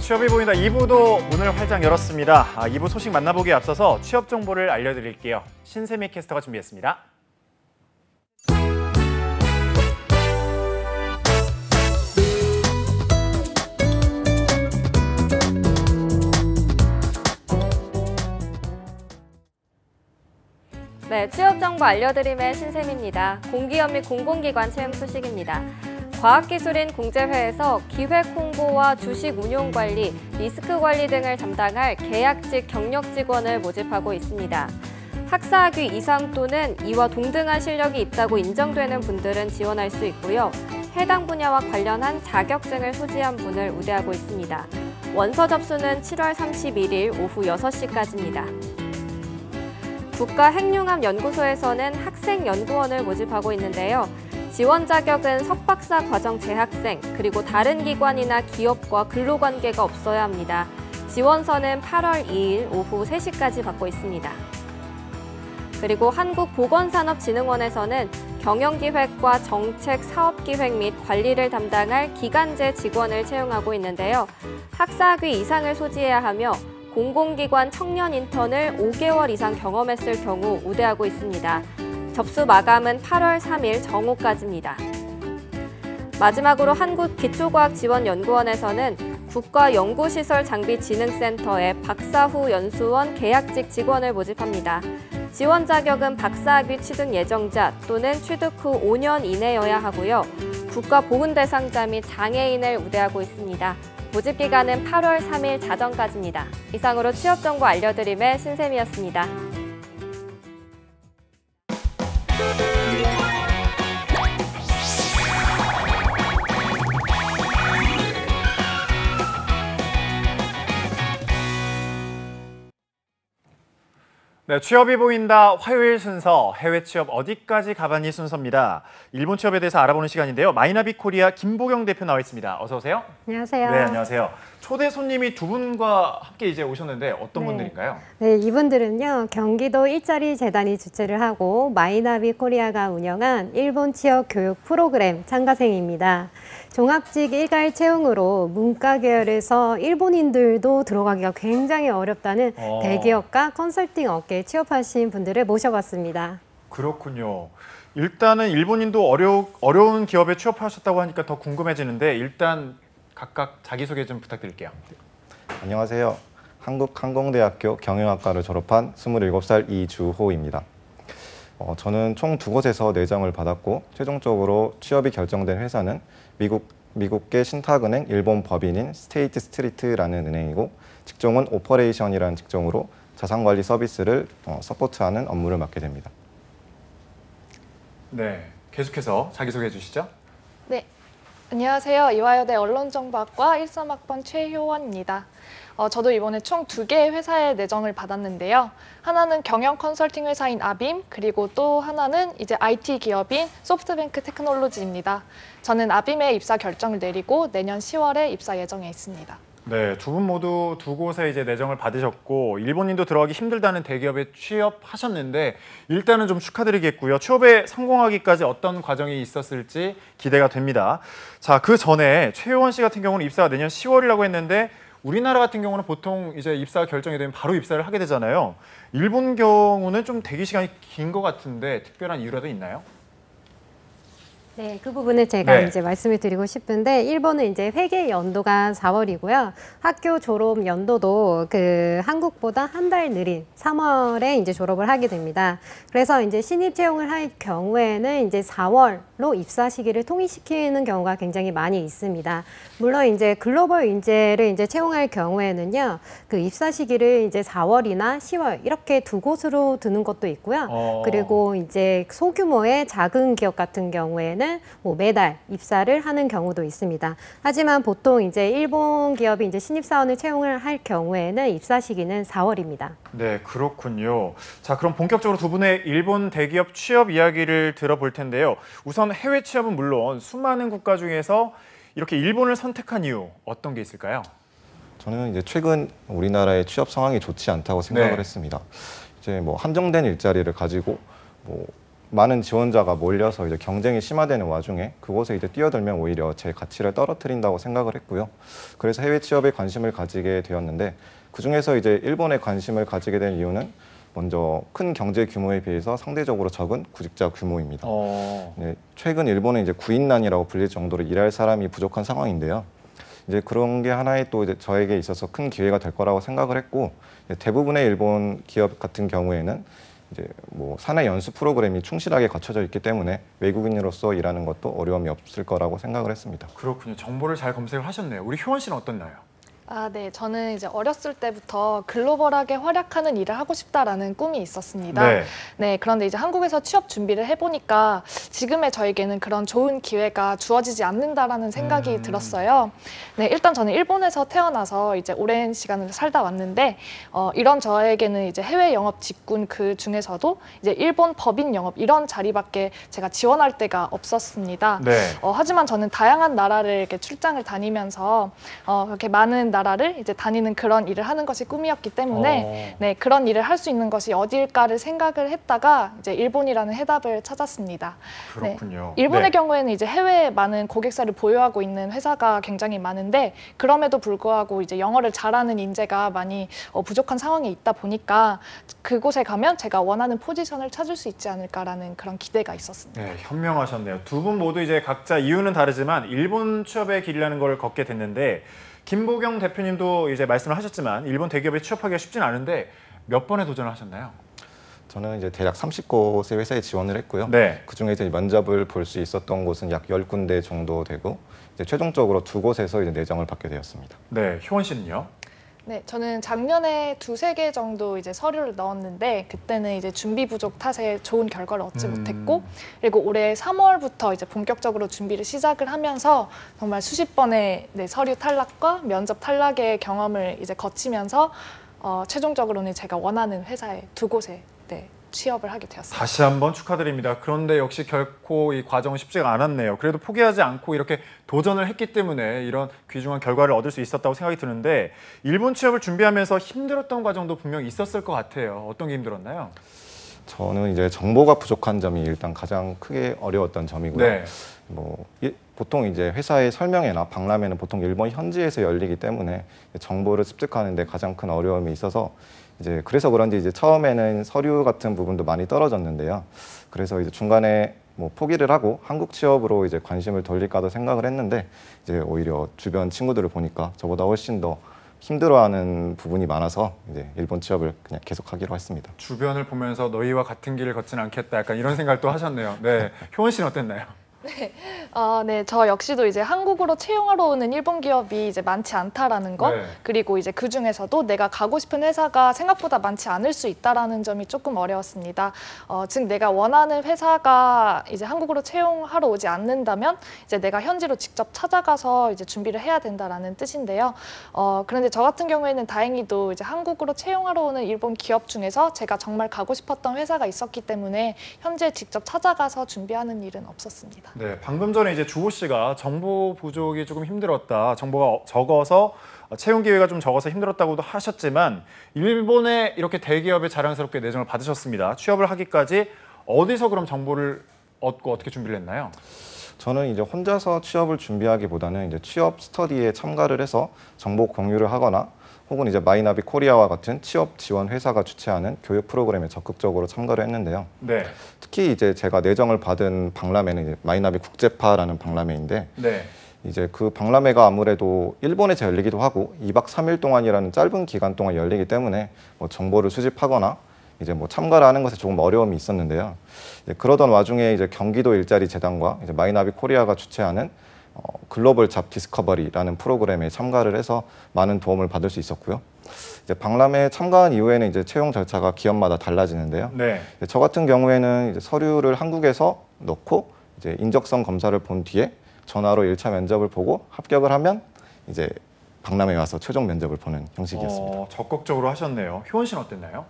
취업이 보인다 2부도 문을 활짝 열었습니다. 2부 소식 만나보기에 앞서서 취업 정보를 알려드릴게요. 신세미 캐스터가 준비했습니다. 네, 취업 정보 알려드림의 신세미입니다. 공기업 및 공공기관 채용 소식입니다. 과학기술인 공제회에서 기획 홍보와 주식 운용 관리, 리스크 관리 등을 담당할 계약직 경력 직원을 모집하고 있습니다. 학사학위 이상 또는 이와 동등한 실력이 있다고 인정되는 분들은 지원할 수 있고요. 해당 분야와 관련한 자격증을 소지한 분을 우대하고 있습니다. 원서 접수는 7월 31일 오후 6시까지입니다. 국가핵융합연구소에서는 학생연구원을 모집하고 있는데요. 지원 자격은 석박사 과정 재학생, 그리고 다른 기관이나 기업과 근로관계가 없어야 합니다. 지원서는 8월 2일 오후 3시까지 받고 있습니다. 그리고 한국보건산업진흥원에서는 경영기획과 정책, 사업기획 및 관리를 담당할 기간제 직원을 채용하고 있는데요. 학사학위 이상을 소지해야 하며 공공기관 청년 인턴을 5개월 이상 경험했을 경우 우대하고 있습니다. 접수 마감은 8월 3일 정오까지입니다. 마지막으로 한국기초과학지원연구원에서는 국가연구시설장비진흥센터에 박사 후 연수원 계약직 직원을 모집합니다. 지원 자격은 박사학위 취득 예정자 또는 취득 후 5년 이내여야 하고요. 국가보훈대상자 및 장애인을 우대하고 있습니다. 모집 기간은 8월 3일 자정까지입니다. 이상으로 취업정보 알려드림의 신세미였습니다. 네, 취업이 보인다 화요일 순서, 해외 취업 어디까지 가봤니 순서입니다. 일본 취업에 대해서 알아보는 시간인데요. 마이나비 코리아 김보경 대표 나와 있습니다. 어서 오세요. 안녕하세요. 네, 안녕하세요. 초대 손님이 두 분과 함께 이제 오셨는데 어떤 분들인가요? 네, 이분들은요. 경기도 일자리 재단이 주최를 하고 마이나비 코리아가 운영한 일본 취업 교육 프로그램 참가생입니다. 종합직 일괄 채용으로 문과 계열에서 일본인들도 들어가기가 굉장히 어렵다는 대기업과 컨설팅 업계에 취업하신 분들을 모셔봤습니다. 그렇군요. 일단은 일본인도 어려운 기업에 취업하셨다고 하니까 더 궁금해지는데 일단 각각 자기소개 좀 부탁드릴게요. 안녕하세요. 한국항공대학교 경영학과를 졸업한 27살 이주호입니다. 저는 총 2곳에서 내정을 받았고 최종적으로 취업이 결정된 회사는 미국계 신탁은행 일본 법인인 스테이트 스트리트라는 은행이고 직종은 오퍼레이션이라는 직종으로 자산관리 서비스를 서포트하는 업무를 맡게 됩니다. 네, 계속해서 자기소개해 주시죠. 네, 안녕하세요. 이화여대 언론정보학과 13학번 최효원입니다. 저도 이번에 총 2개의 회사에 내정을 받았는데요. 하나는 경영 컨설팅 회사인 아빔, 그리고 또 하나는 이제 IT 기업인 소프트뱅크 테크놀로지입니다. 저는 아빔에 입사 결정을 내리고 내년 10월에 입사 예정에 있습니다. 네, 두 분 모두 두 곳에 이제 내정을 받으셨고 일본인도 들어가기 힘들다는 대기업에 취업하셨는데 일단은 좀 축하드리겠고요. 취업에 성공하기까지 어떤 과정이 있었을지 기대가 됩니다. 자, 그 전에 최효원 씨 같은 경우는 입사가 내년 10월이라고 했는데 우리나라 같은 경우는 보통 이제 입사 결정이 되면 바로 입사를 하게 되잖아요. 일본 경우는 좀 대기 시간이 긴 것 같은데 특별한 이유라도 있나요? 네, 그 부분을 제가 네. 이제 말씀을 드리고 싶은데 일본은 이제 회계 연도가 4월이고요. 학교 졸업 연도도 그 한국보다 한 달 느린 3월에 이제 졸업을 하게 됩니다. 그래서 이제 신입 채용을 할 경우에는 이제 4월로 입사 시기를 통일시키는 경우가 굉장히 많이 있습니다. 물론 이제 글로벌 인재를 이제 채용할 경우에는요. 그 입사 시기를 이제 4월이나 10월 이렇게 두 곳으로 두는 것도 있고요. 그리고 이제 소규모의 작은 기업 같은 경우에는 뭐 매달 입사를 하는 경우도 있습니다. 하지만 보통 이제 일본 기업이 이제 신입사원을 채용을 할 경우에는 입사 시기는 4월입니다. 네, 그렇군요. 자, 그럼 본격적으로 두 분의 일본 대기업 취업 이야기를 들어볼 텐데요. 우선 해외 취업은 물론 수많은 국가 중에서 이렇게 일본을 선택한 이유 어떤 게 있을까요? 저는 이제 최근 우리나라의 취업 상황이 좋지 않다고 생각을 했습니다. 이제 뭐 한정된 일자리를 가지고 뭐 많은 지원자가 몰려서 이제 경쟁이 심화되는 와중에 그곳에 이제 뛰어들면 오히려 제 가치를 떨어뜨린다고 생각을 했고요. 그래서 해외 취업에 관심을 가지게 되었는데 그 중에서 이제 일본에 관심을 가지게 된 이유는 먼저 큰 경제 규모에 비해서 상대적으로 적은 구직자 규모입니다. 네, 최근 일본은 이제 구인난이라고 불릴 정도로 일할 사람이 부족한 상황인데요. 이제 그런 게 하나의 또 이제 저에게 있어서 큰 기회가 될 거라고 생각을 했고 대부분의 일본 기업 같은 경우에는 이제 뭐 사내 연수 프로그램이 충실하게 갖춰져 있기 때문에 외국인으로서 일하는 것도 어려움이 없을 거라고 생각을 했습니다. 그렇군요. 정보를 잘 검색을 하셨네요. 우리 효원 씨는 어떻나요? 네. 저는 이제 어렸을 때부터 글로벌하게 활약하는 일을 하고 싶다라는 꿈이 있었습니다. 네. 네. 그런데 이제 한국에서 취업 준비를 해보니까 지금의 저에게는 그런 좋은 기회가 주어지지 않는다라는 생각이 들었어요. 네. 일단 저는 일본에서 태어나서 이제 오랜 시간을 살다 왔는데 이런 저에게는 이제 해외 영업 직군 그 중에서도 이제 일본 법인 영업 이런 자리밖에 제가 지원할 데가 없었습니다. 네. 하지만 저는 다양한 나라를 이렇게 출장을 다니면서 그렇게 많은 나라를 이제 다니는 그런 일을 하는 것이 꿈이었기 때문에 네, 그런 일을 할 수 있는 것이 어딜까를 생각을 했다가 이제 일본이라는 해답을 찾았습니다. 그렇군요. 네, 일본의 네. 경우에는 이제 해외에 많은 고객사를 보유하고 있는 회사가 굉장히 많은데 그럼에도 불구하고 이제 영어를 잘하는 인재가 많이 부족한 상황에 있다 보니까 그곳에 가면 제가 원하는 포지션을 찾을 수 있지 않을까라는 그런 기대가 있었습니다. 네, 현명하셨네요. 두 분 모두 이제 각자 이유는 다르지만 일본 취업의 길이라는 걸 걷게 됐는데 김보경 대표님도 이제 말씀을 하셨지만 일본 대기업에 취업하기가 쉽진 않은데 몇 번에 도전을 하셨나요? 저는 이제 대략 30곳의 회사에 지원을 했고요. 네. 그중에 이제 면접을 볼 수 있었던 곳은 약 10군데 정도 되고 이제 최종적으로 2곳에서 이제 내정을 받게 되었습니다. 네, 효원 씨는요? 네, 저는 작년에 2-3개 정도 이제 서류를 넣었는데 그때는 이제 준비 부족 탓에 좋은 결과를 얻지 못했고 그리고 올해 3월부터 이제 본격적으로 준비를 시작을 하면서 정말 수십 번의 네, 서류 탈락과 면접 탈락의 경험을 이제 거치면서 최종적으로는 제가 원하는 회사에 2곳에 네, 취업을 하게 되었습니다. 다시 한번 축하드립니다. 그런데 역시 결코 이 과정은 쉽지가 않았네요. 그래도 포기하지 않고 이렇게 도전을 했기 때문에 이런 귀중한 결과를 얻을 수 있었다고 생각이 드는데 일본 취업을 준비하면서 힘들었던 과정도 분명히 있었을 것 같아요. 어떤 게 힘들었나요? 저는 이제 정보가 부족한 점이 일단 가장 크게 어려웠던 점이고요. 네. 보통 이제 회사의 설명회나 박람회는 보통 일본 현지에서 열리기 때문에 정보를 습득하는 데 가장 큰 어려움이 있어서 이제 그래서 그런지 이제 처음에는 서류 같은 부분도 많이 떨어졌는데요. 그래서 이제 중간에 뭐 포기를 하고 한국 취업으로 이제 관심을 돌릴까도 생각을 했는데 이제 오히려 주변 친구들을 보니까 저보다 훨씬 더 힘들어하는 부분이 많아서 이제 일본 취업을 그냥 계속하기로 했습니다. 주변을 보면서 너희와 같은 길을 걷진 않겠다. 약간 이런 생각도 하셨네요. 네, 효원 씨는 어땠나요? 네, 저 역시도 이제 한국으로 채용하러 오는 일본 기업이 이제 많지 않다라는 것, 네. 그리고 이제 그 중에서도 내가 가고 싶은 회사가 생각보다 많지 않을 수 있다라는 점이 조금 어려웠습니다. 즉 내가 원하는 회사가 이제 한국으로 채용하러 오지 않는다면 이제 내가 현지로 직접 찾아가서 이제 준비를 해야 된다라는 뜻인데요. 그런데 저 같은 경우에는 다행히도 이제 한국으로 채용하러 오는 일본 기업 중에서 제가 정말 가고 싶었던 회사가 있었기 때문에 현지에 직접 찾아가서 준비하는 일은 없었습니다. 네, 방금 전에 이제 주호 씨가 정보 부족이 조금 힘들었다. 정보가 적어서 채용 기회가 좀 적어서 힘들었다고도 하셨지만 일본에 이렇게 대기업에 자랑스럽게 내정을 받으셨습니다. 취업을 하기까지 어디서 그럼 정보를 얻고 어떻게 준비를 했나요? 저는 이제 혼자서 취업을 준비하기보다는 이제 취업 스터디에 참가를 해서 정보 공유를 하거나 혹은 이제 마이나비 코리아와 같은 취업 지원 회사가 주최하는 교육 프로그램에 적극적으로 참가를 했는데요. 네. 특히 이제 제가 내정을 받은 박람회는 이제 마이나비 국제파라는 박람회인데 네. 이제 그 박람회가 아무래도 일본에서 열리기도 하고 2박 3일 동안이라는 짧은 기간 동안 열리기 때문에 뭐 정보를 수집하거나 이제 뭐 참가를 하는 것에 조금 어려움이 있었는데요. 그러던 와중에 이제 경기도 일자리 재단과 이제 마이나비 코리아가 주최하는 글로벌 잡 디스커버리라는 프로그램에 참가를 해서 많은 도움을 받을 수 있었고요. 이제 박람회에 참가한 이후에는 이제 채용 절차가 기업마다 달라지는데요. 네. 저 같은 경우에는 이제 서류를 한국에서 넣고 이제 인적성 검사를 본 뒤에 전화로 1차 면접을 보고 합격을 하면 이제 박람회에 와서 최종 면접을 보는 형식이었습니다. 적극적으로 하셨네요. 효원 씨는 어땠나요?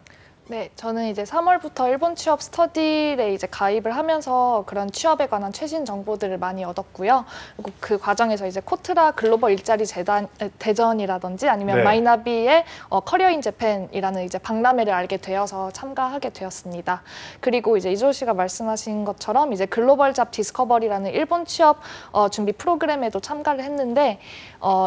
네, 저는 이제 3월부터 일본 취업 스터디에 이제 가입을 하면서 그런 취업에 관한 최신 정보들을 많이 얻었고요. 그리고 그 과정에서 이제 코트라 글로벌 일자리 대전이라든지 아니면 네. 마이나비의 커리어 인 재팬이라는 이제 박람회를 알게 되어서 참가하게 되었습니다. 그리고 이제 이조 씨가 말씀하신 것처럼 이제 글로벌 잡 디스커버리라는 일본 취업 준비 프로그램에도 참가를 했는데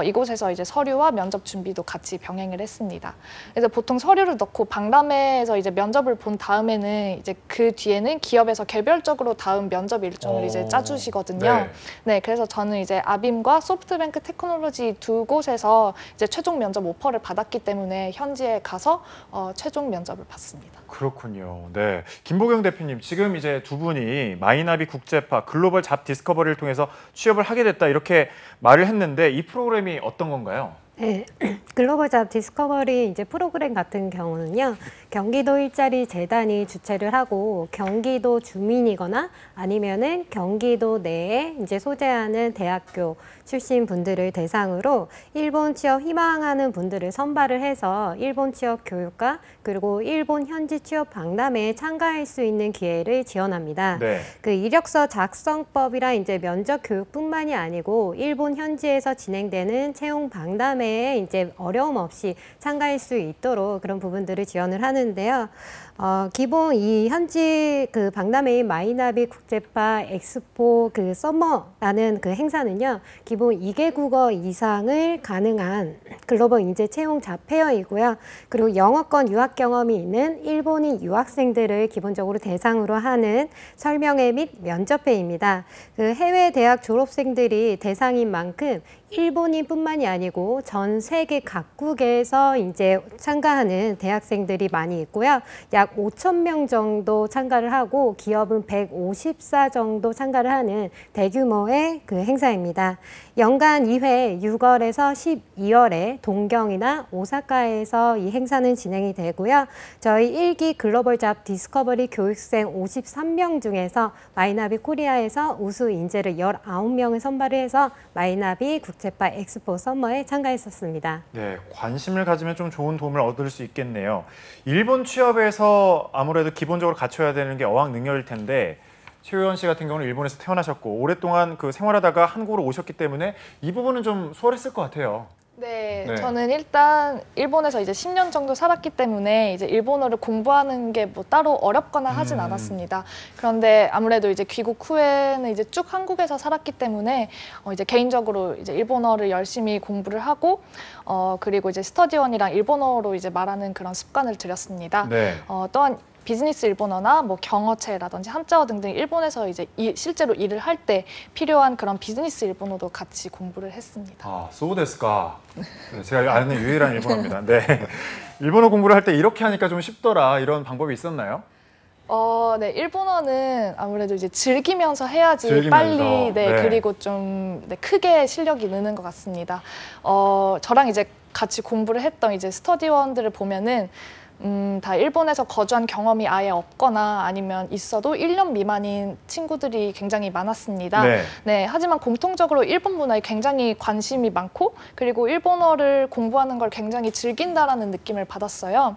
이곳에서 이제 서류와 면접 준비도 같이 병행을 했습니다. 그래서 보통 서류를 넣고 박람회에서 이제 면접을 본 다음에는 이제 그 뒤에는 기업에서 개별적으로 다음 면접 일정을 이제 짜주시거든요. 네. 네, 그래서 저는 이제 아빔과 소프트뱅크 테크놀로지 두 곳에서 이제 최종 면접 오퍼를 받았기 때문에 현지에 가서 최종 면접을 봤습니다. 그렇군요. 네, 김보경 대표님, 지금 이제 두 분이 마이나비 국제파 글로벌 잡 디스커버리를 통해서 취업을 하게 됐다 이렇게 말을 했는데 이 프로그램이 어떤 건가요? 네, 글로벌 잡 디스커버리 이제 프로그램 같은 경우는요, 경기도 일자리 재단이 주최를 하고 경기도 주민이거나 아니면은 경기도 내에 이제 소재하는 대학교 출신 분들을 대상으로 일본 취업 희망하는 분들을 선발을 해서 일본 취업 교육과 그리고 일본 현지 취업 박람회에 참가할 수 있는 기회를 지원합니다. 네. 그 이력서 작성법이랑 이제 면접 교육뿐만이 아니고 일본 현지에서 진행되는 채용 박람회에 이제 어려움 없이 참가할 수 있도록 그런 부분들을 지원을 하는데요. 기본 이 현지 그 박람회인 마이나비 국제파 엑스포 그 서머라는 그 행사는요, 기본 2개국어 이상을 가능한 글로벌 인재 채용 잡페어이고요. 그리고 영어권 유학 경험이 있는 일본인 유학생들을 기본적으로 대상으로 하는 설명회 및 면접회입니다. 그 해외 대학 졸업생들이 대상인 만큼 일본인뿐만이 아니고 전 세계 각국에서 이제 참가하는 대학생들이 많이 있고요. 약 5,000명 정도 참가를 하고 기업은 154 정도 참가를 하는 대규모의 그 행사입니다. 연간 2회 6월에서 12월에 동경이나 오사카에서 이 행사는 진행이 되고요. 저희 1기 글로벌 잡 디스커버리 교육생 53명 중에서 마이나비 코리아에서 우수 인재를 19명을 선발을 해서 마이나비 국제파 엑스포 서머에 참가했었습니다. 네, 관심을 가지면 좀 좋은 도움을 얻을 수 있겠네요. 일본 취업에서 아무래도 기본적으로 갖춰야 되는 게 어학 능력일 텐데 최효원 씨 같은 경우는 일본에서 태어나셨고 오랫동안 그 생활하다가 한국으로 오셨기 때문에 이 부분은 좀 수월했을 것 같아요. 네, 네. 저는 일단 일본에서 이제 10년 정도 살았기 때문에 이제 일본어를 공부하는 게 뭐 따로 어렵거나 하진 않았습니다. 그런데 아무래도 이제 귀국 후에는 이제 쭉 한국에서 살았기 때문에 이제 개인적으로 이제 일본어를 열심히 공부를 하고 그리고 이제 스터디원이랑 일본어로 이제 말하는 그런 습관을 들였습니다. 네. 또한 비즈니스 일본어나 뭐 경어체라든지 한자어 등등 일본에서 이제 실제로 일을 할 때 필요한 그런 비즈니스 일본어도 같이 공부를 했습니다. 아, 소데스까. 네, 제가 아는 유일한 일본어입니다. 네. 일본어 공부를 할 때 이렇게 하니까 좀 쉽더라 이런 방법이 있었나요? 네, 일본어는 아무래도 이제 즐기면서 해야지 즐기면서, 빨리, 네, 네. 그리고 좀 크게 실력이 느는 것 같습니다. 저랑 이제 같이 공부를 했던 이제 스터디원들을 보면은 다 일본에서 거주한 경험이 아예 없거나 아니면 있어도 1년 미만인 친구들이 굉장히 많았습니다. 네. 네, 하지만 공통적으로 일본 문화에 굉장히 관심이 많고 그리고 일본어를 공부하는 걸 굉장히 즐긴다라는 느낌을 받았어요.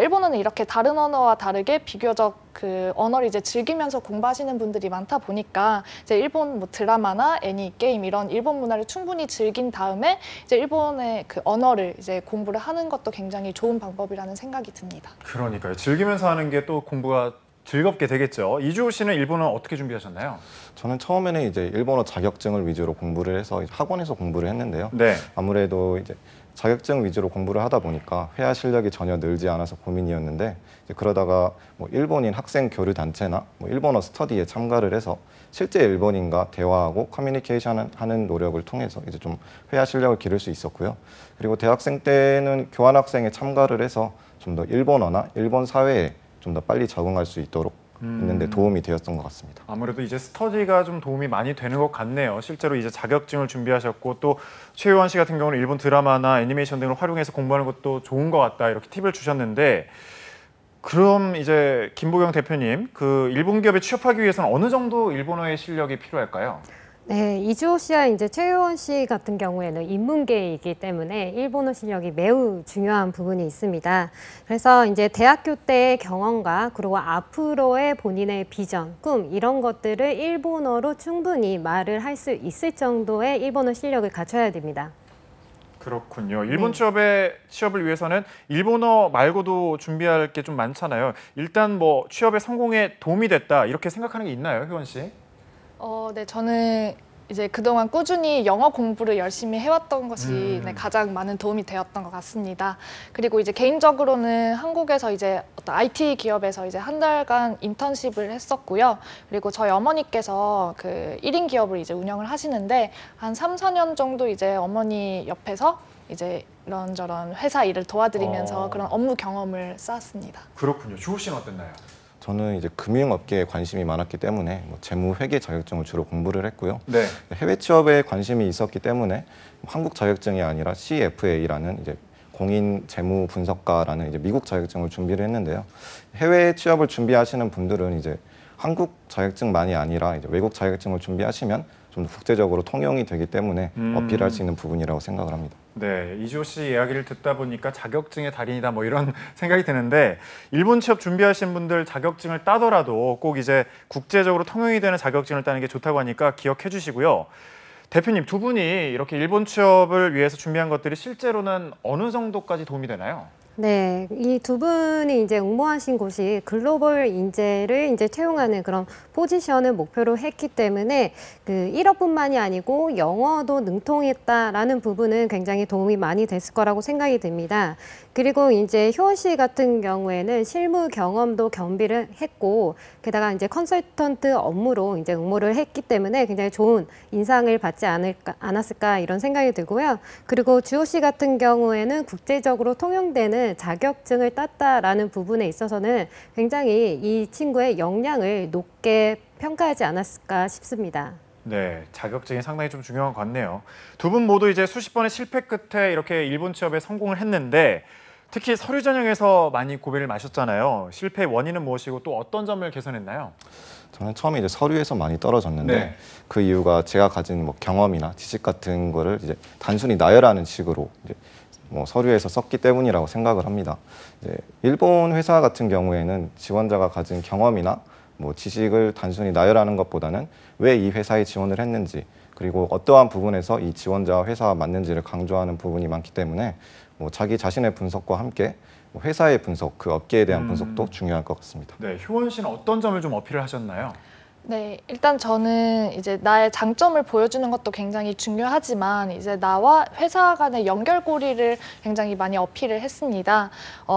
일본어는 이렇게 다른 언어와 다르게 비교적 그 언어를 이제 즐기면서 공부하시는 분들이 많다 보니까 이제 일본 뭐 드라마나 애니, 게임 이런 일본 문화를 충분히 즐긴 다음에 이제 일본의 그 언어를 이제 공부를 하는 것도 굉장히 좋은 방법이라는 생각이 듭니다. 그러니까요. 즐기면서 하는 게 또 공부가 즐겁게 되겠죠. 이주호 씨는 일본어 어떻게 준비하셨나요? 저는 처음에는 이제 일본어 자격증을 위주로 공부를 해서 학원에서 공부를 했는데요. 네. 아무래도 이제 자격증 위주로 공부를 하다 보니까 회화 실력이 전혀 늘지 않아서 고민이었는데 이제 그러다가 뭐 일본인 학생 교류 단체나 뭐 일본어 스터디에 참가를 해서 실제 일본인과 대화하고 커뮤니케이션 하는 노력을 통해서 이제 좀 회화 실력을 기를 수 있었고요. 그리고 대학생 때는 교환학생에 참가를 해서 좀 더 일본어나 일본 사회에 좀 더 빨리 적응할 수 있도록 있는데 도움이 되었던 것 같습니다. 아무래도 이제 스터디가 좀 도움이 많이 되는 것 같네요. 실제로 이제 자격증을 준비하셨고 또 최효원 씨 같은 경우는 일본 드라마나 애니메이션 등을 활용해서 공부하는 것도 좋은 것 같다 이렇게 팁을 주셨는데 그럼 이제 김보경 대표님 그 일본 기업에 취업하기 위해서는 어느 정도 일본어의 실력이 필요할까요? 네, 이주호 씨와 이제 최효원 씨 같은 경우에는 인문계이기 때문에 일본어 실력이 매우 중요한 부분이 있습니다. 그래서 이제 대학교 때의 경험과 그리고 앞으로의 본인의 비전, 꿈 이런 것들을 일본어로 충분히 말을 할 수 있을 정도의 일본어 실력을 갖춰야 됩니다. 그렇군요. 일본 취업을 위해서는 일본어 말고도 준비할 게 좀 많잖아요. 일단 뭐 취업에 성공에 도움이 됐다 이렇게 생각하는 게 있나요, 효원 씨? 네, 저는 이제 그동안 꾸준히 영어 공부를 열심히 해왔던 것이 네, 가장 많은 도움이 되었던 것 같습니다. 그리고 이제 개인적으로는 한국에서 이제 어떤 IT 기업에서 이제 한 달간 인턴십을 했었고요. 그리고 저희 어머니께서 그 1인 기업을 이제 운영을 하시는데 한 3, 4년 정도 이제 어머니 옆에서 이제 이런저런 회사 일을 도와드리면서 그런 업무 경험을 쌓았습니다. 그렇군요. 주호 씨는 어땠나요? 저는 이제 금융업계에 관심이 많았기 때문에 뭐 재무회계 자격증을 주로 공부를 했고요. 네. 해외 취업에 관심이 있었기 때문에 한국 자격증이 아니라 CFA라는 이제 공인 재무 분석가라는 이제 미국 자격증을 준비를 했는데요. 해외 취업을 준비하시는 분들은 이제 한국 자격증만이 아니라 이제 외국 자격증을 준비하시면 좀 더 국제적으로 통용이 되기 때문에 어필할 수 있는 부분이라고 생각을 합니다. 네, 이주호 씨 이야기를 듣다 보니까 자격증의 달인이다 뭐 이런 생각이 드는데 일본 취업 준비하신 분들 자격증을 따더라도 꼭 이제 국제적으로 통용이 되는 자격증을 따는 게 좋다고 하니까 기억해 주시고요. 대표님 두 분이 이렇게 일본 취업을 위해서 준비한 것들이 실제로는 어느 정도까지 도움이 되나요? 네, 이 두 분이 이제 응모하신 곳이 글로벌 인재를 이제 채용하는 그런 포지션을 목표로 했기 때문에 그 1억뿐만이 아니고 영어도 능통했다라는 부분은 굉장히 도움이 많이 됐을 거라고 생각이 듭니다. 그리고 이제 효원 씨 같은 경우에는 실무 경험도 겸비를 했고 게다가 이제 컨설턴트 업무로 이제 응모를 했기 때문에 굉장히 좋은 인상을 받지 않았을까 이런 생각이 들고요. 그리고 주호 씨 같은 경우에는 국제적으로 통용되는 자격증을 땄다라는 부분에 있어서는 굉장히 이 친구의 역량을 높게 평가하지 않았을까 싶습니다. 네, 자격증이 상당히 좀 중요한 것 같네요. 두 분 모두 이제 수십 번의 실패 끝에 이렇게 일본 취업에 성공을 했는데 특히 서류 전형에서 많이 고배를 마셨잖아요. 실패의 원인은 무엇이고 또 어떤 점을 개선했나요? 저는 처음에 이제 서류에서 많이 떨어졌는데 네. 그 이유가 제가 가진 뭐 경험이나 지식 같은 거를 이제 단순히 나열하는 식으로 이제 뭐 서류에서 썼기 때문이라고 생각을 합니다. 이제 일본 회사 같은 경우에는 지원자가 가진 경험이나 뭐 지식을 단순히 나열하는 것보다는 왜 이 회사에 지원을 했는지 그리고 어떠한 부분에서 이 지원자와 회사와 맞는지를 강조하는 부분이 많기 때문에 뭐 자기 자신의 분석과 함께 뭐 회사의 분석, 그 업계에 대한 분석도 중요할 것 같습니다. 네, 효원 씨는 어떤 점을 좀 어필을 하셨나요? 네, 일단 저는 이제 나의 장점을 보여주는 것도 굉장히 중요하지만 이제 나와 회사 간의 연결고리를 굉장히 많이 어필을 했습니다.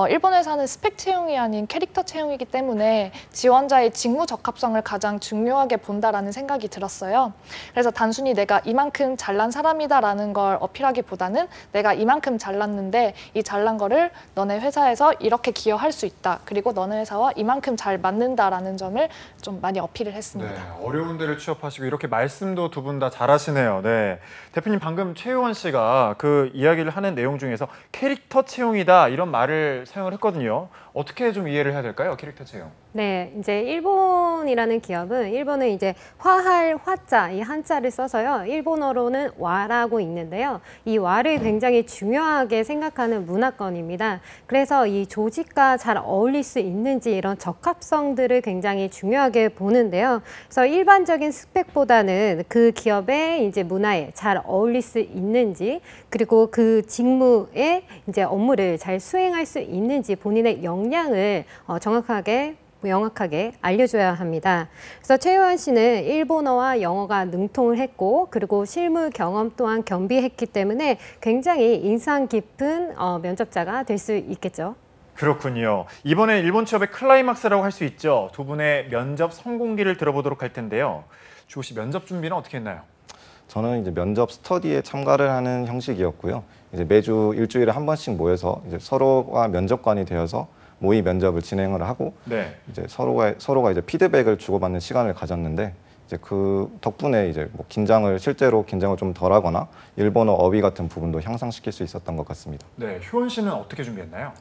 일본 회사는 스펙 채용이 아닌 캐릭터 채용이기 때문에 지원자의 직무 적합성을 가장 중요하게 본다라는 생각이 들었어요. 그래서 단순히 내가 이만큼 잘난 사람이다라는 걸 어필하기보다는 내가 이만큼 잘났는데 이 잘난 거를 너네 회사에서 이렇게 기여할 수 있다. 그리고 너네 회사와 이만큼 잘 맞는다라는 점을 좀 많이 어필을 했습니다. 네, 어려운 데를 취업하시고 이렇게 말씀도 두 분 다 잘하시네요. 네, 대표님 방금 최효원 씨가 그 이야기를 하는 내용 중에서 캐릭터 채용이다 이런 말을 사용을 했거든요. 어떻게 좀 이해를 해야 될까요? 캐릭터 채용. 네, 이제 일본이라는 기업은 일본은 이제 화할 화자 이 한자를 써서요. 일본어로는 와라고 있는데요. 이 와를 굉장히 중요하게 생각하는 문화권입니다. 그래서 이 조직과 잘 어울릴 수 있는지 이런 적합성들을 굉장히 중요하게 보는데요. 그래서 일반적인 스펙보다는 그 기업의 이제 문화에 잘 어울릴 수 있는지 그리고 그 직무에 이제 업무를 잘 수행할 수 있는지 본인의 역량을 명확하게 알려줘야 합니다. 그래서 최효원 씨는 일본어와 영어가 능통을 했고 그리고 실무 경험 또한 겸비했기 때문에 굉장히 인상 깊은 면접자가 될 수 있겠죠. 그렇군요. 이번에 일본 취업의 클라이막스라고 할 수 있죠. 두 분의 면접 성공기를 들어보도록 할 텐데요. 주호 씨 면접 준비는 어떻게 했나요? 저는 이제 면접 스터디에 참가를 하는 형식이었고요. 이제 매주 일주일에 한 번씩 모여서 이제 서로가 면접관이 되어서 모의 면접을 진행을 하고 네. 이제 서로가 이제 피드백을 주고받는 시간을 가졌는데 이제 그 덕분에 이제 뭐 실제로 긴장을 좀 덜하거나 일본어 어휘 같은 부분도 향상시킬 수 있었던 것 같습니다. 네, 효원 씨는 어떻게 준비했나요?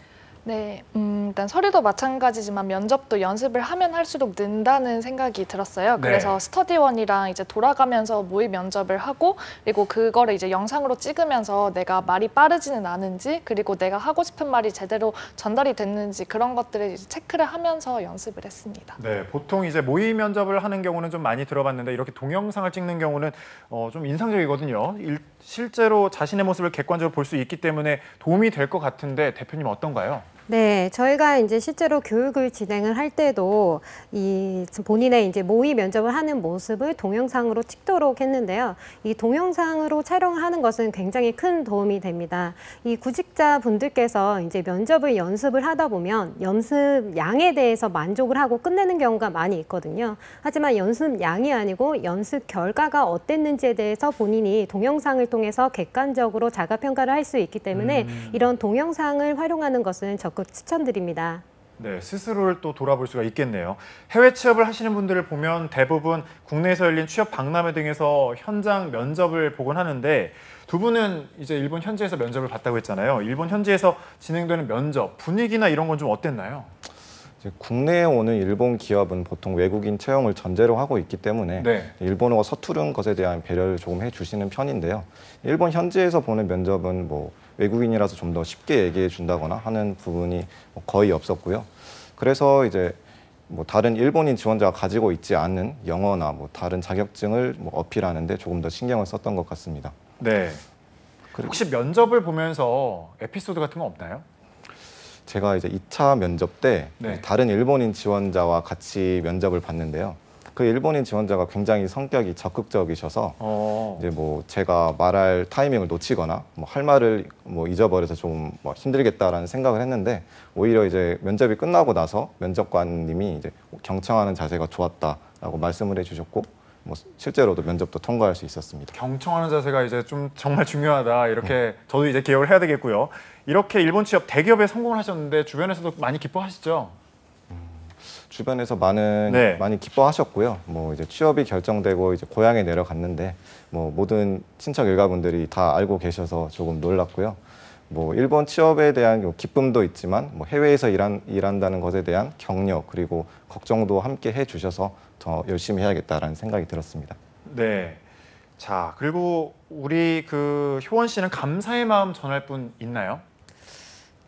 네, 일단 서류도 마찬가지지만 면접도 연습을 하면 할수록 는다는 생각이 들었어요. 네. 그래서 스터디원이랑 이제 돌아가면서 모의 면접을 하고 그리고 그거를 이제 영상으로 찍으면서 내가 말이 빠르지는 않은지 그리고 내가 하고 싶은 말이 제대로 전달이 됐는지 그런 것들을 이제 체크를 하면서 연습을 했습니다. 네, 보통 이제 모의 면접을 하는 경우는 좀 많이 들어봤는데 이렇게 동영상을 찍는 경우는 좀 인상적이거든요. 실제로 자신의 모습을 객관적으로 볼 수 있기 때문에 도움이 될 것 같은데 대표님 어떤가요? 네, 저희가 이제 실제로 교육을 진행을 할 때도 이 본인의 이제 모의 면접을 하는 모습을 동영상으로 찍도록 했는데요. 이 동영상으로 촬영을 하는 것은 굉장히 큰 도움이 됩니다. 이 구직자 분들께서 이제 면접을 연습을 하다 보면 연습 양에 대해서 만족을 하고 끝내는 경우가 많이 있거든요. 하지만 연습 양이 아니고 연습 결과가 어땠는지에 대해서 본인이 동영상을 통해서 객관적으로 자가 평가를 할 수 있기 때문에 이런 동영상을 활용하는 것은 적극 추천드립니다. 네, 스스로를 또 돌아볼 수가 있겠네요. 해외 취업을 하시는 분들을 보면 대부분 국내에서 열린 취업 박람회 등에서 현장 면접을 보곤 하는데 두 분은 이제 일본 현지에서 면접을 봤다고 했잖아요. 일본 현지에서 진행되는 면접 분위기나 이런 건 좀 어땠나요? 이제 국내에 오는 일본 기업은 보통 외국인 채용을 전제로 하고 있기 때문에 네. 일본어가 서투른 것에 대한 배려를 조금 해주시는 편인데요. 일본 현지에서 보는 면접은 뭐 외국인이라서 좀 더 쉽게 얘기해 준다거나 하는 부분이 거의 없었고요. 그래서 이제 뭐 다른 일본인 지원자가 가지고 있지 않은 영어나 뭐 다른 자격증을 뭐 어필하는데 조금 더 신경을 썼던 것 같습니다. 네. 혹시 면접을 보면서 에피소드 같은 거 없나요? 제가 이제 2차 면접 때 네. 다른 일본인 지원자와 같이 면접을 봤는데요. 그 일본인 지원자가 굉장히 성격이 적극적이셔서 이제 뭐 제가 말할 타이밍을 놓치거나 뭐 할 말을 뭐 잊어버려서 좀 뭐 힘들겠다라는 생각을 했는데 오히려 이제 면접이 끝나고 나서 면접관님이 이제 경청하는 자세가 좋았다라고 말씀을 해주셨고 뭐 실제로도 면접도 통과할 수 있었습니다. 경청하는 자세가 이제 좀 정말 중요하다. 이렇게 저도 이제 기억을 해야 되겠고요. 이렇게 일본 취업 대기업에 성공을 하셨는데 주변에서도 많이 기뻐하시죠? 주변에서 네. 많이 기뻐하셨고요. 뭐 이제 취업이 결정되고 이제 고향에 내려갔는데 뭐 모든 친척 일가분들이 다 알고 계셔서 조금 놀랐고요. 뭐 일본 취업에 대한 기쁨도 있지만 뭐 해외에서 일한다는 것에 대한 격려 그리고 걱정도 함께 해주셔서 더 열심히 해야겠다라는 생각이 들었습니다. 네. 자, 그리고 우리 그 효원 씨는 감사의 마음 전할 분 있나요?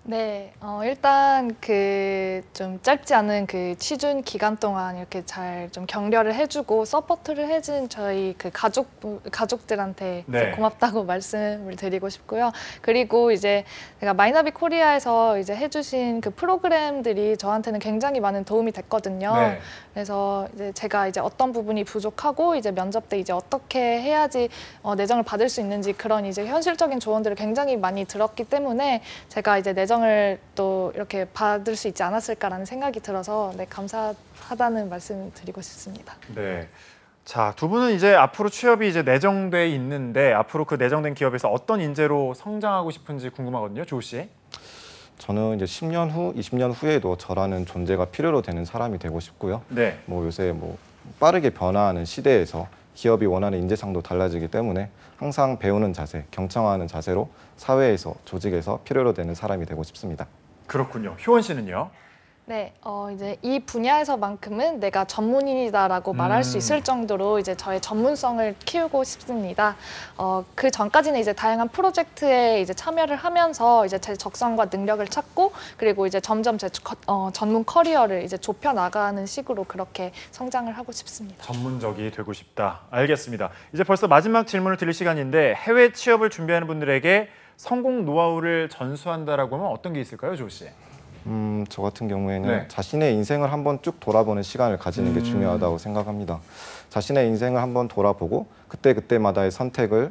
네, 일단 그 좀 짧지 않은 그 취준 기간 동안 이렇게 잘 좀 격려를 해주고 서포트를 해준 저희 그 가족들한테 네. 이제 고맙다고 말씀을 드리고 싶고요. 그리고 이제 제가 마이나비 코리아에서 이제 해주신 그 프로그램들이 저한테는 굉장히 많은 도움이 됐거든요. 네. 그래서 이제 제가 이제 어떤 부분이 부족하고 이제 면접 때 이제 어떻게 해야지 내정을 받을 수 있는지 그런 이제 현실적인 조언들을 굉장히 많이 들었기 때문에 제가 이제 내정을 또 이렇게 받을 수 있지 않았을까라는 생각이 들어서 네, 감사하다는 말씀 드리고 싶습니다. 네. 자, 두 분은 이제 앞으로 취업이 이제 내정돼 있는데 앞으로 그 내정된 기업에서 어떤 인재로 성장하고 싶은지 궁금하거든요, 조우 씨. 저는 이제 10년 후, 20년 후에도 저라는 존재가 필요로 되는 사람이 되고 싶고요. 네. 뭐 요새 뭐 빠르게 변화하는 시대에서 기업이 원하는 인재상도 달라지기 때문에 항상 배우는 자세, 경청하는 자세로 사회에서, 조직에서 필요로 되는 사람이 되고 싶습니다. 그렇군요. 효원 씨는요? 네, 이제 이 분야에서만큼은 내가 전문인이다라고 말할 수 있을 정도로 이제 저의 전문성을 키우고 싶습니다. 그 전까지는 이제 다양한 프로젝트에 이제 참여를 하면서 이제 제 적성과 능력을 찾고 그리고 이제 점점 제 전문 커리어를 이제 좁혀 나가는 식으로 그렇게 성장을 하고 싶습니다. 전문적이 되고 싶다. 알겠습니다. 이제 벌써 마지막 질문을 드릴 시간인데 해외 취업을 준비하는 분들에게 성공 노하우를 전수한다라고 하면 어떤 게 있을까요, 조우 씨? 저 같은 경우에는 네. 자신의 인생을 한번 쭉 돌아보는 시간을 가지는 게 중요하다고 생각합니다. 자신의 인생을 한번 돌아보고 그때마다의 선택을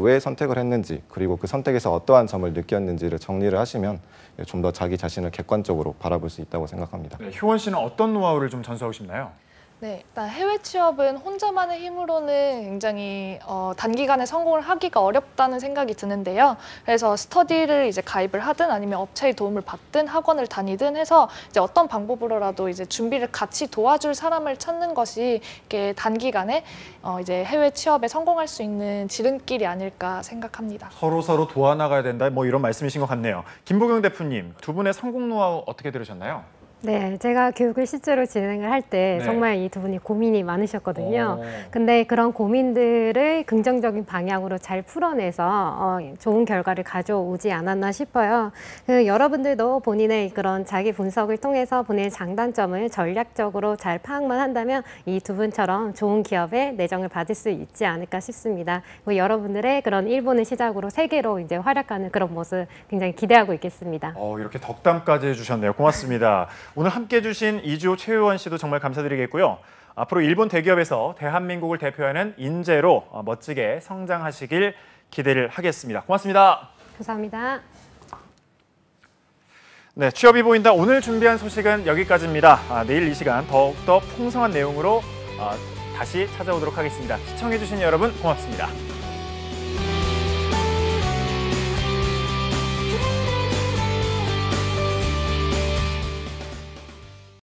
왜 선택을 했는지 그리고 그 선택에서 어떠한 점을 느꼈는지를 정리를 하시면 좀 더 자기 자신을 객관적으로 바라볼 수 있다고 생각합니다. 네, 효원 씨는 어떤 노하우를 좀 전수하고 싶나요? 네, 일단 해외 취업은 혼자만의 힘으로는 굉장히 단기간에 성공을 하기가 어렵다는 생각이 드는데요. 그래서 스터디를 이제 가입을 하든 아니면 업체의 도움을 받든 학원을 다니든 해서 이제 어떤 방법으로라도 이제 준비를 같이 도와줄 사람을 찾는 것이 이렇게 단기간에 이제 해외 취업에 성공할 수 있는 지름길이 아닐까 생각합니다. 서로 도와나가야 된다. 뭐 이런 말씀이신 것 같네요. 김보경 대표님, 두 분의 성공 노하우 어떻게 들으셨나요? 네, 제가 교육을 실제로 진행을 할 때 네. 정말 이 두 분이 고민이 많으셨거든요. 오. 근데 그런 고민들을 긍정적인 방향으로 잘 풀어내서 좋은 결과를 가져오지 않았나 싶어요. 여러분들도 본인의 그런 자기 분석을 통해서 본인의 장단점을 전략적으로 잘 파악만 한다면 이 두 분처럼 좋은 기업에 내정을 받을 수 있지 않을까 싶습니다. 여러분들의 그런 일본을 시작으로 세계로 이제 활약하는 그런 모습 굉장히 기대하고 있겠습니다. 이렇게 덕담까지 해주셨네요. 고맙습니다. 오늘 함께해 주신 이주호 최효원 씨도 정말 감사드리겠고요. 앞으로 일본 대기업에서 대한민국을 대표하는 인재로 멋지게 성장하시길 기대를 하겠습니다. 고맙습니다. 감사합니다. 네, 취업이 보인다. 오늘 준비한 소식은 여기까지입니다. 내일 이 시간 더욱더 풍성한 내용으로 다시 찾아오도록 하겠습니다. 시청해 주신 여러분 고맙습니다.